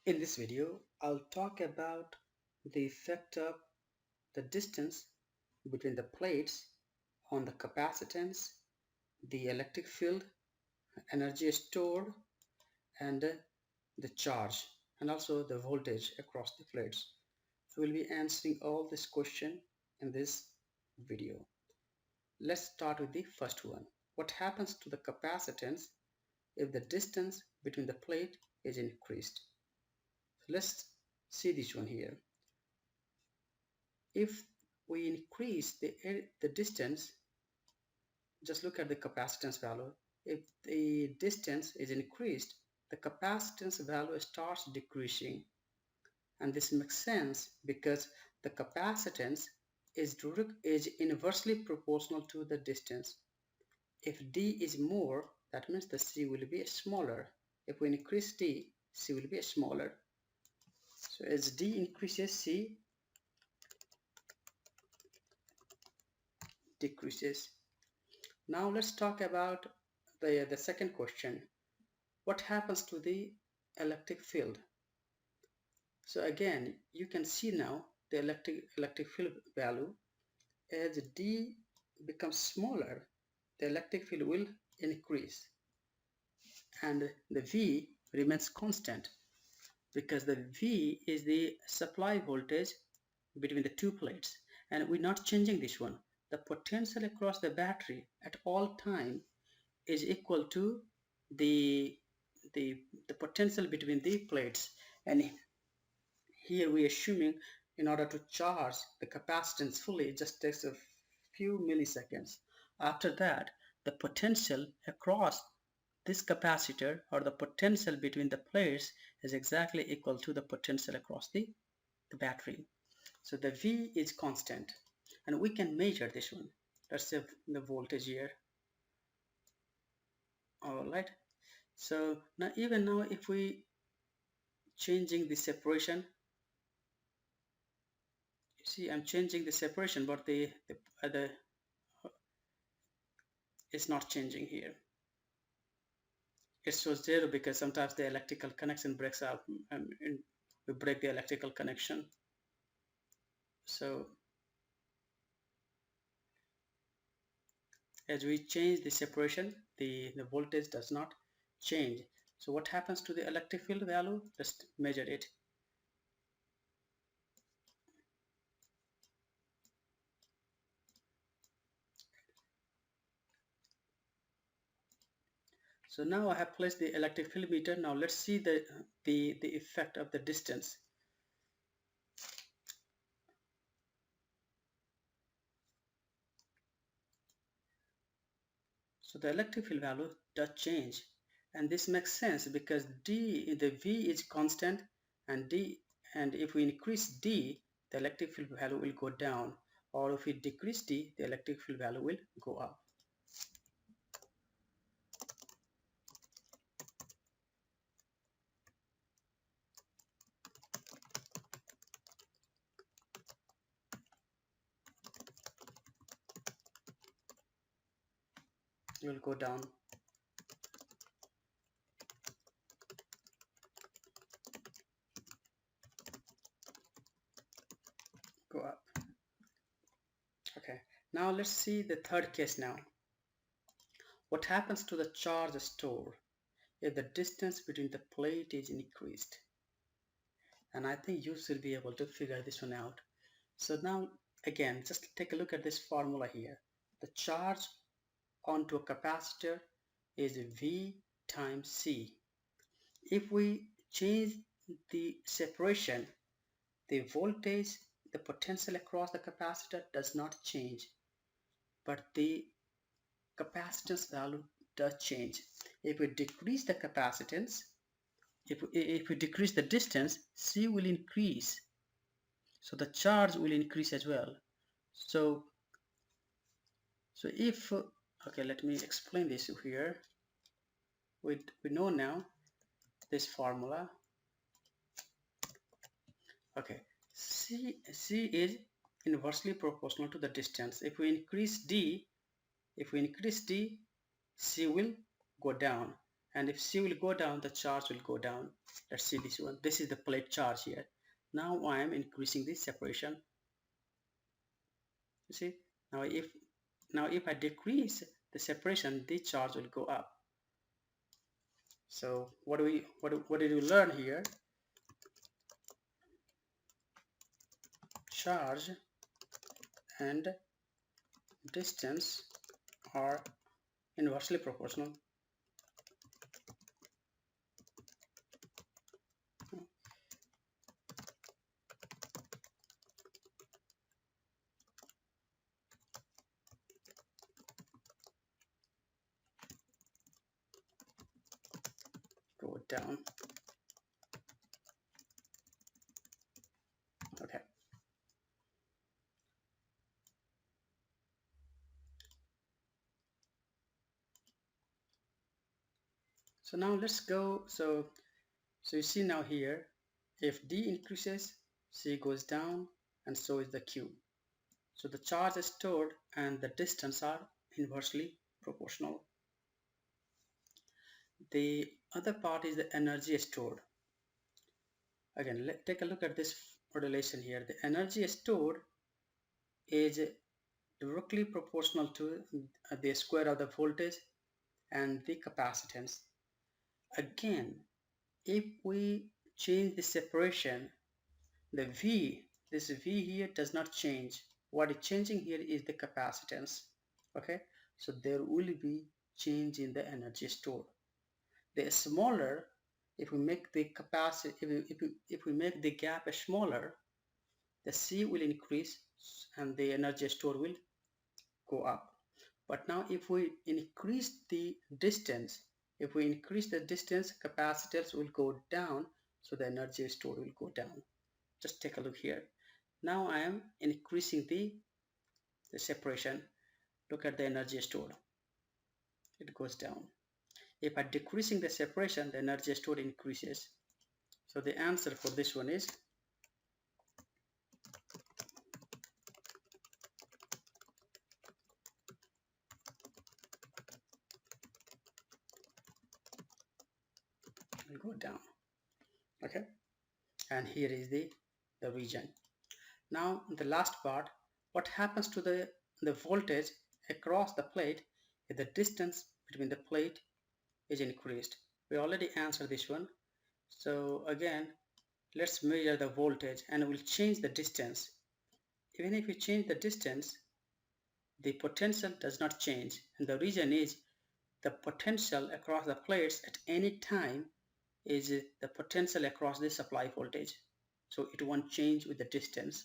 In this video, I'll talk about the effect of the distance between the plates on the capacitance, the electric field, energy stored, and the charge, and also the voltage across the plates. So we'll be answering all this question in this video. Let's start with the first one. What happens to the capacitance if the distance between the plate is increased? So let's see this one here. If we increase the distance, just look at the capacitance value. If the distance is increased, the capacitance value starts decreasing. And this makes sense because the capacitance is inversely proportional to the distance. If d is more, that means the c will be smaller. If we increase d, c will be smaller. So as d increases, c decreases. Now let's talk about the second question. What happens to the electric field? So again, you can see now the electric field value. As d becomes smaller, the electric field will increase, and the V remains constant because the V is the supply voltage between the two plates, and we're not changing this one. The potential across the battery at all time is equal to the potential between the plates, and here we are assuming in order to charge the capacitance fully it just takes a few milliseconds. After that, the potential across this capacitor, or the potential between the plates, is exactly equal to the potential across the battery. So the V is constant, and we can measure this one. Let's say the voltage here. Alright, so now even now if we changing the separation, you see I'm changing the separation, but the it's not changing here. It shows 0 because sometimes the electrical connection breaks up, and we break the electrical connection. So as we change the separation, the voltage does not change. So what happens to the electric field value? Let's measure it. So now I have placed the electric field meter. Now let's see the effect of the distance. So the electric field value does change, and this makes sense because the V is constant, and if we increase D, the electric field value will go down, or if we decrease D, the electric field value will go up. It will go down. Go up. Okay, now let's see the third case now. What happens to the charge stored if the distance between the plate is increased? And I think you should be able to figure this one out. So now again, just take a look at this formula here. The charge onto a capacitor is V times C. If we change the separation, the voltage, the potential across the capacitor does not change, but the capacitance value does change. If we decrease the capacitance, if we decrease the distance, C will increase. So the charge will increase as well. So if, okay, let me explain this here. We know now this formula. Okay, C is inversely proportional to the distance. If we increase D, C will go down, and if C will go down, the charge will go down. Let's see this one. This is the plate charge here. Now I am increasing the separation. You see, now if I decrease the separation, the charge will go up. So what did we learn here? Charge and distance are inversely proportional. Go down. Okay. So now let's go. So you see now here, if D increases, C goes down, and so is the Q. So the charge is stored and the distance are inversely proportional. The other part is the energy stored. Again, let's take a look at this relation here. The energy stored is directly proportional to the square of the voltage and the capacitance. Again, if we change the separation, the V, this V here does not change. What is changing here is the capacitance. Okay, so there will be change in the energy stored. The smaller, if we make the capacity, if we make the gap smaller, the C will increase and the energy stored will go up. But now if we increase the distance, capacitance will go down, so the energy stored will go down. Just take a look here. Now I am increasing the separation. Look at the energy stored. It goes down. If I'm decreasing the separation, the energy stored increases. So the answer for this one is will go down. Okay, and here is the region. Now the last part, what happens to the voltage across the plate if the distance between the plate is increased? We already answered this one. So again, let's measure the voltage and we'll change the distance. Even if you change the distance, the potential does not change, and the reason is the potential across the plates at any time is the potential across the supply voltage, so it won't change with the distance.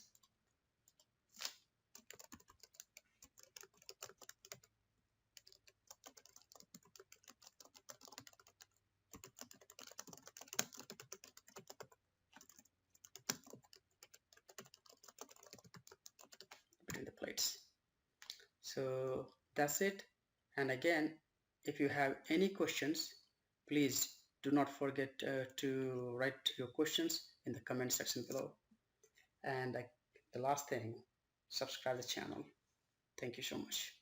Between the plates. So that's it. And again, if you have any questions, please do not forget to write your questions in the comment section below. And the last thing, subscribe the channel. Thank you so much.